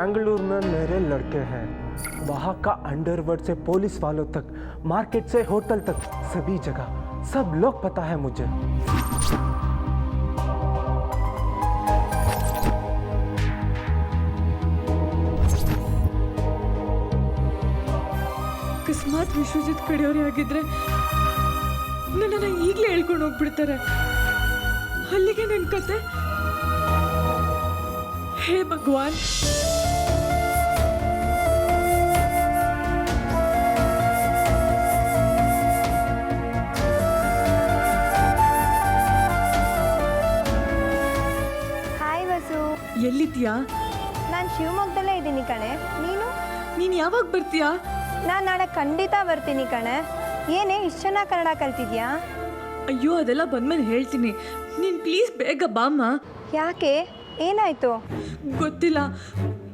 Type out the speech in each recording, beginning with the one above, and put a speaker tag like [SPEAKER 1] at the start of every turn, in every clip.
[SPEAKER 1] बैंगलोर में मेरे लड़के हैं, वहाँ का अंडरवर्ल्ड से पुलिस वालों तक, मार्केट से होटल तक, सभी जगह सब लोग पता है मुझे।
[SPEAKER 2] ಅಕಸ್ಮಾತ್ ವಿಶ್ವಜಿತ್ ಕಡೆಯವರೇ ಆಗಿದ್ರೆ ನನ್ನನ್ನು ಈಗಲೇ ಹೇಳ್ಕೊಂಡು ಹೋಗ್ಬಿಡ್ತಾರೆ. ಅಲ್ಲಿಗೆ ನನ್ನ ಕತೆ. ಹೇ ಭಗವಾನ್,
[SPEAKER 3] ಹಾಯ್ ವಸು,
[SPEAKER 2] ಎಲ್ಲಿದ್ಯಾ?
[SPEAKER 3] ನಾನು ಶಿವಮೊಗ್ಗದಲ್ಲೇ ಇದ್ದೀನಿ ಕಣೆ.
[SPEAKER 2] ನೀನು ಯಾವಾಗ ಬರ್ತೀಯಾ?
[SPEAKER 3] ನಾನು ನಾಳೆ ಖಂಡಿತ ಬರ್ತೀನಿ ಕಣೆ. ಏನೇ ಇಷ್ಟು ಚೆನ್ನಾಗಿ ಕನ್ನಡ ಕಲ್ತಿದ್ಯಾ?
[SPEAKER 2] ಅಯ್ಯೋ, ಅದೆಲ್ಲ ಬಂದ್ಮೇಲೆ ಹೇಳ್ತೀನಿ. ನೀನು ಪ್ಲೀಸ್ ಬೇಗ ಬಾಮ್ಮ.
[SPEAKER 3] ಯಾಕೆ, ಏನಾಯ್ತು?
[SPEAKER 2] ಗೊತ್ತಿಲ್ಲ,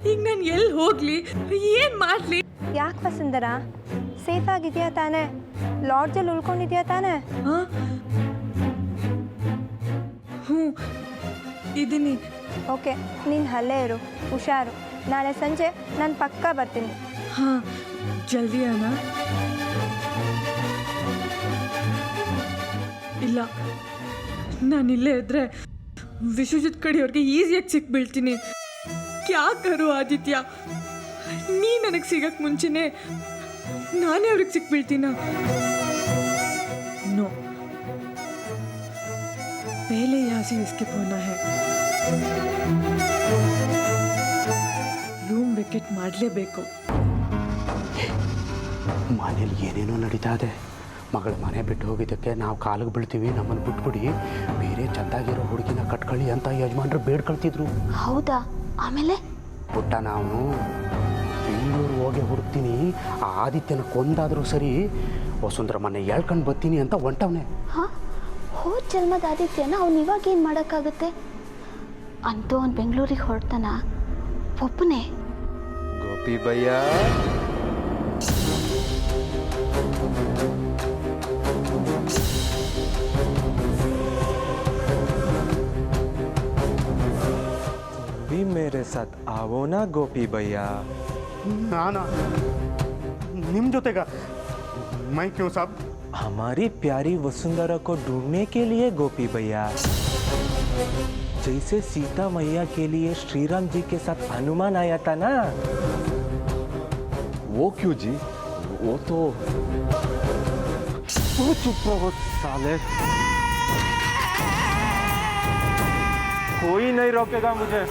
[SPEAKER 2] ಈಗ ನಾನು ಎಲ್ಲಿ ಹೋಗ್ಲಿ, ಏನು ಮಾಡಲಿ?
[SPEAKER 3] ಯಾಕೆ ವಸುಂಧರ, ಸೇಫ್ ಆಗಿದೆಯಾ ತಾನೇ? ಲಾಡ್ಜಲ್ಲಿ ಉಳ್ಕೊಂಡಿದ್ಯಾ ತಾನೇ?
[SPEAKER 2] ಹಾಂ, ಹ್ಞೂ ಇದ್ದೀನಿ.
[SPEAKER 3] ಓಕೆ, ನೀನು ಅಲ್ಲೇ ಇರು, ಹುಷಾರು. ನಾಳೆ ಸಂಜೆ ನಾನು ಪಕ್ಕಾ ಬರ್ತೀನಿ.
[SPEAKER 2] ಹಾಂ, ಜಲ್ದಿ ಅಣ್ಣ. ಇಲ್ಲ, ನಾನಿಲ್ಲೇ ಇದ್ರೆ ವಿಶ್ವಜಿತ್ ಕಡೆಯವ್ರಿಗೆ ಈಸಿಯಾಗಿ ಸಿಕ್ಬೀಳ್ತೀನಿ. ಕ್ಯಾ ಕರು ಆದಿತ್ಯ, ನೀ ನನಗೆ ಸಿಗಕ್ಕೆ ಮುಂಚೆನೆ ನಾನೇ ಅವ್ರಿಗೆ ಸಿಕ್ಬೀಳ್ತೀನ? ನೋ, पहले यहाँ से स्किप होना है. ರೂಮ್ ವೆಕೆಟ್ ಮಾಡಲೇಬೇಕು.
[SPEAKER 4] ಮನೇಲಿ ಏನೇನೋ ನಡೀತಾ ಇದೆ. ಮಗಳ ಮನೆ ಬಿಟ್ಟು ಹೋಗಿದ್ದಕ್ಕೆ ನಾವು ಕಾಲಿಗೆ ಬೀಳ್ತೀವಿ, ನಮ್ಮನ್ನು ಬಿಟ್ಬಿಡಿ, ಬೇರೆ ಚೆಂದಾಗಿರೋ ಹುಡುಗಿನ ಕಟ್ಕೊಳ್ಳಿ ಅಂತ ಯಜಮಾನ್ರು ಬೇಡ್ಕೊಳ್ತಿದ್ರು.
[SPEAKER 5] ಹೌದಾ? ಆಮೇಲೆ
[SPEAKER 4] ಪುಟ್ಟ ನಾವು ಬೆಂಗಳೂರು ಹೋಗಿ ಹುಡುಕ್ತೀನಿ, ಆ ಆದಿತ್ಯನ ಕೊಂದಾದರೂ ಸರಿ, ವಸುಂಧರ ಮನೆ ಹೇಳ್ಕೊಂಡು ಬರ್ತೀನಿ ಅಂತ ಹೊಂಟವನೆ.
[SPEAKER 5] ಹಾಂ, ಹೋದ ಜನ್ಮದ ಆದಿತ್ಯನ ಅವ್ನು ಇವಾಗ ಏನು ಮಾಡೋಕ್ಕಾಗುತ್ತೆ? ಅಂತೂ ಅವ್ನು ಬೆಂಗಳೂರಿಗೆ ಹೊರಡ್ತಾನ ಒಬ್ಬನೇ.
[SPEAKER 6] ಗೋಪಿ ಭಯ್ಯ,
[SPEAKER 1] भी मेरे साथ आओ ना गोपी भैया.
[SPEAKER 4] ನಾನಾ ನಿಮ್ಮ ಜೊತೆಗ? ಮೈ ಕ್ಯೂ ಸಾಬ್?
[SPEAKER 1] हमारी प्यारी वसुंधरा को ढूंढने के लिए गोपी भैया, जैसे सीता मैया के लिए श्री राम जी के साथ हनुमान आया था ना.
[SPEAKER 6] वो क्यों जी? वो तो
[SPEAKER 1] चुप रहो साले, कोई नहीं रोकेगा मुझे.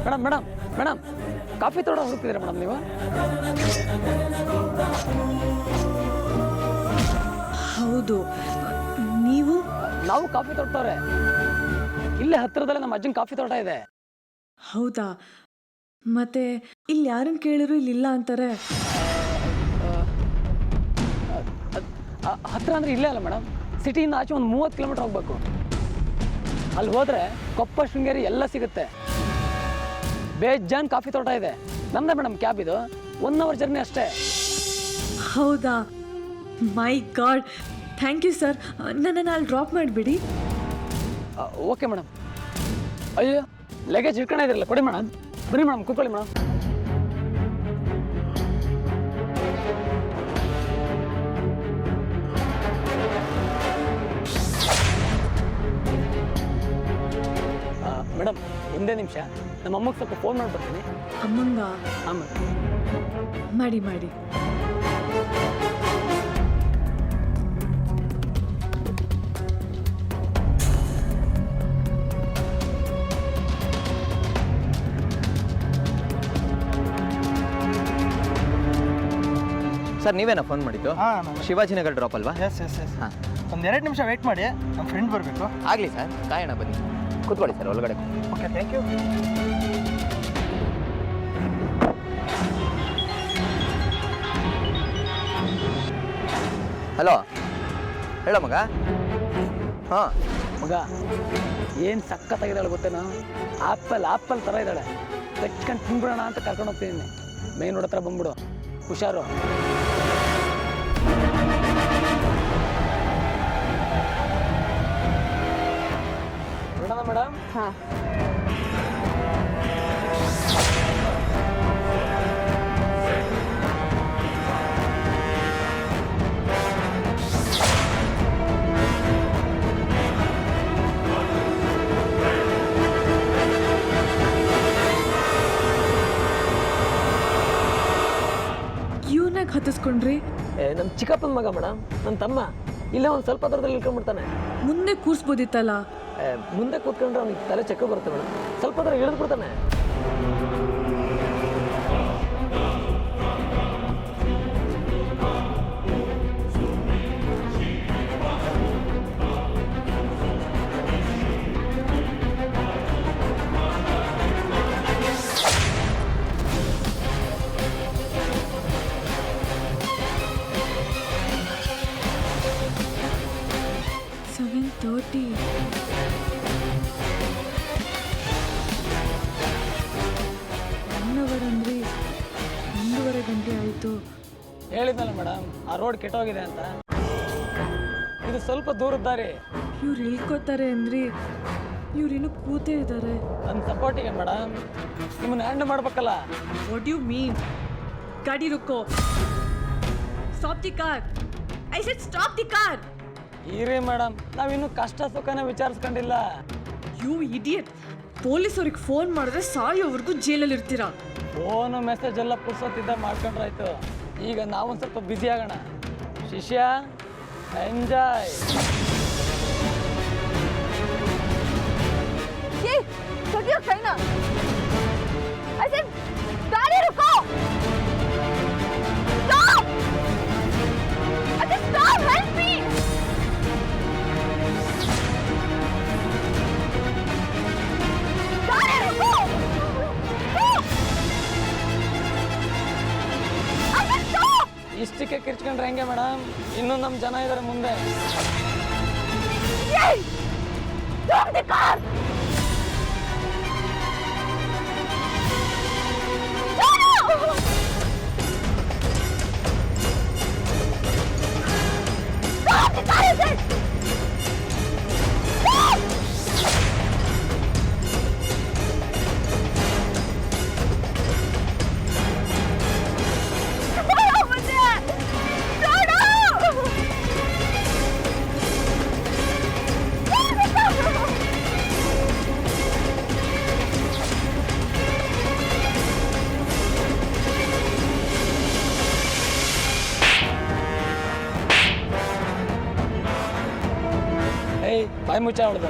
[SPEAKER 7] ಮೇಡಮ್ ಮೇಡಮ್ ಮೇಡಮ್ ಕಾಫಿ ತೋಟ ಹುಡುಕ್ತಿದ್ದೀರಾ ಮೇಡಮ್ ನೀವು?
[SPEAKER 2] ಹೌದು, ನೀವು?
[SPEAKER 7] ನಾವು ಕಾಫಿ ತೋಟದವ್ರೆ. ಇಲ್ಲೇ ಹತ್ತಿರದಲ್ಲೇ ನಮ್ಮ ಅಜ್ಜನ ಕಾಫಿ ತೋಟ ಇದೆ.
[SPEAKER 2] ಹೌದಾ? ಮತ್ತೆ ಇಲ್ಲಿ ಯಾರನ್ನು ಕೇಳಿದ್ರು ಇಲ್ಲಿಲ್ಲ ಅಂತಾರೆ.
[SPEAKER 7] ಹತ್ತಿರ ಅಂದರೆ ಇಲ್ಲೇ ಅಲ್ಲ ಮೇಡಮ್, ಸಿಟಿಯಿಂದ ಆಚೆ ಒಂದು 30 ಕಿಲೋಮೀಟರ್ ಹೋಗ್ಬೇಕು. ಅಲ್ಲಿ ಹೋದರೆ ಕೊಪ್ಪ, ಶೃಂಗೇರಿ ಎಲ್ಲ ಸಿಗುತ್ತೆ. ಬೇಜಾನ್ ಕಾಫಿ ತೋಟ ಇದೆ. ನಮ್ದೇ ಮೇಡಮ್ ಕ್ಯಾಬ್ ಇದು, 1 ಅವರ್ ಜರ್ನಿ ಅಷ್ಟೇ.
[SPEAKER 2] ಹೌದಾ? ಮೈ ಗಾಡ್, ಥ್ಯಾಂಕ್ ಯು ಸರ್. ನನ್ನನ್ನು ಅಲ್ಲಿ ಡ್ರಾಪ್ ಮಾಡಿಬಿಡಿ.
[SPEAKER 7] Okay madam. ಅಯ್ಯೋ, ಲಗೇಜ್ ಇಟ್ಕೊಂಡೇ ಇದ್ರಲ್ಲ, ಕೊಡಿ ಮೇಡಮ್. ಬನ್ನಿ ಮೇಡಮ್, ಕೂತ್ಕೊಳ್ಳಿ ಮೇಡಮ್. ಮೇಡಮ್, ಒಂದೇ ನಿಮಿಷ, ನಮ್ಮ ಅಮ್ಮಗೆ ಸ್ವಲ್ಪ ಫೋನ್ ಮಾಡಿಬಿಡ್ತೀನಿ.
[SPEAKER 2] ಅಮ್ಮಂಗ?
[SPEAKER 7] ಆಮೇಲೆ
[SPEAKER 2] ಮಾಡಿ ಮಾಡಿ.
[SPEAKER 6] ಸರ್, ನೀವೇನಾ ಫೋನ್ ಮಾಡಿದ್ದು?
[SPEAKER 8] ಹಾಂ,
[SPEAKER 6] ಶಿವಾಜಿನಗರ್ ಡ್ರಾಪ್ ಅಲ್ವಾ?
[SPEAKER 8] Yes yes yes.
[SPEAKER 6] ಹಾಂ,
[SPEAKER 8] ಒಂದು 2 ನಿಮಿಷ ವೆಯ್ಟ್ ಮಾಡಿ, ನಮ್ಮ ಫ್ರೆಂಡ್ ಬರಬೇಕು.
[SPEAKER 6] ಆಗಲಿ ಸರ್, ಕಾಯೋಣ, ಬನ್ನಿ ಕೂತ್ಕೊಳ್ಳಿ ಸರ್ ಒಳಗಡೆ.
[SPEAKER 8] Okay, thank you.
[SPEAKER 6] ಹಲೋ ಹೇಳ ಮಗ. ಹಾಂ
[SPEAKER 7] ಮಗ ಏನು ಸಖತ್ತಾಗಿದ್ದಾಳೆ ಗೊತ್ತೇನೋ, ಆಪಲ್ ಥರ ಇದ್ದಾಳೆ. ತೆಕ್ಕೊಂಡು ತಿನ್ಬಿಡೋಣ ಅಂತ ಕರ್ಕೊಂಡು ಹೋಗ್ತೀನಿ. ಮೇನ್ ರೋಡ್ ಹತ್ರ ಬಂದ್ಬಿಡು, ಹುಷಾರು. ನೋಡೋಣ ಮೇಡಮ್.
[SPEAKER 3] ಹಾಂ
[SPEAKER 2] ಇವನಾಗ ಹತ್ತಿಸ್ಕೊಂಡ್ರಿ?
[SPEAKER 7] ನಮ್ಮ ಚಿಕ್ಕಪ್ಪನ ಮಗ ಮೇಡಮ್, ನನ್ನ ತಮ್ಮ. ಇಲ್ಲೇ ಒಂದು ಸ್ವಲ್ಪ ದೂರದಲ್ಲಿ ಇಳ್ಕೊಂಡ್ಬಿಡ್ತಾನೆ.
[SPEAKER 2] ಮುಂದೆ ಕೂರಿಸ್ಬೋದಿತ್ತಲ್ಲ.
[SPEAKER 7] ಮುಂದೆ ಕೂತ್ಕೊಂಡ್ರೆ ಅವ್ನಿಗೆ ತಲೆ ಚಕ್ಕ ಬರುತ್ತೆ ಮೇಡಮ್. ಸ್ವಲ್ಪ ದೂರ ಇಳಿದು ಬಿಡ್ತಾನೆ.
[SPEAKER 2] ಅಂದರೆ 1:30 ಗಂಟೆ ಆಯಿತು.
[SPEAKER 7] ಹೇಳಿದ್ನಲ್ಲ ಮೇಡಮ್, ಆ ರೋಡ್ ಕೆಟ್ಟೋಗಿದೆ ಅಂತ. ಇದು ಸ್ವಲ್ಪ ದೂರದ ದಾರಿ.
[SPEAKER 2] ಇವ್ರು ಇಳ್ಕೋತಾರೆ ಅಂದ್ರಿ, ಇವ್ರಿನ್ನೂ ಕೂತೇ ಇದ್ದಾರೆ.
[SPEAKER 7] ನನ್ನ ಸಪೋರ್ಟಿಗೆ ಮೇಡಮ್, ನಿಮ್ಮನ್ನ ಹ್ಯಾಂಡಲ್ ಮಾಡ್ಬೇಕಲ್ಲ.
[SPEAKER 2] What you mean? ಗಾಡಿ ರುಕ್ಕೋ. Stop the car. I said stop the car.
[SPEAKER 7] ಇರಿ ಮೇಡಮ್, ನಾವಿನ್ನೂ ಕಷ್ಟ ಸುಖನ ವಿಚಾರಿಸ್ಕೊಂಡಿಲ್ಲ.
[SPEAKER 2] You idiot. ಪೊಲೀಸವ್ರಿಗೆ ಫೋನ್ ಮಾಡಿದ್ರೆ ಸಾಯೋವರೆಗೂ ಜೈಲಲ್ಲಿ ಇರ್ತೀರಾ.
[SPEAKER 7] ಫೋನು ಮೆಸೇಜ್ ಎಲ್ಲ ಪುರ್ಸೊತ್ತಿದ್ದ ಮಾಡ್ಕೊಂಡ್ರಾಯ್ತು. ಈಗ ನಾವೊಂದು ಸ್ವಲ್ಪ ಬ್ಯುಸಿ ಆಗೋಣ. ಶಿಷ್ಯ, ಎಂಜಾಯ್.
[SPEAKER 3] छोटियों कहीं ऐसे गाड़ी रुको स्टॉप अरे स्टॉप हेल्प मी गाड़ी रुको अरे स्टॉप
[SPEAKER 7] ಇಷ್ಟಕ್ಕೆ ಕಿರ್ಚ್ಕೊಂಡ್ರೆ ಹೆಂಗೆ ಮೇಡಮ್? ಇನ್ನೂ ನಮ್ಮ ಜನ ಇದ್ದಾರೆ ಮುಂದೆ.
[SPEAKER 3] स्टॉप द कार
[SPEAKER 7] ಏಯ್, ಬಾಯಿ ಮುಚ್ಚ ಹೊಡೆದು.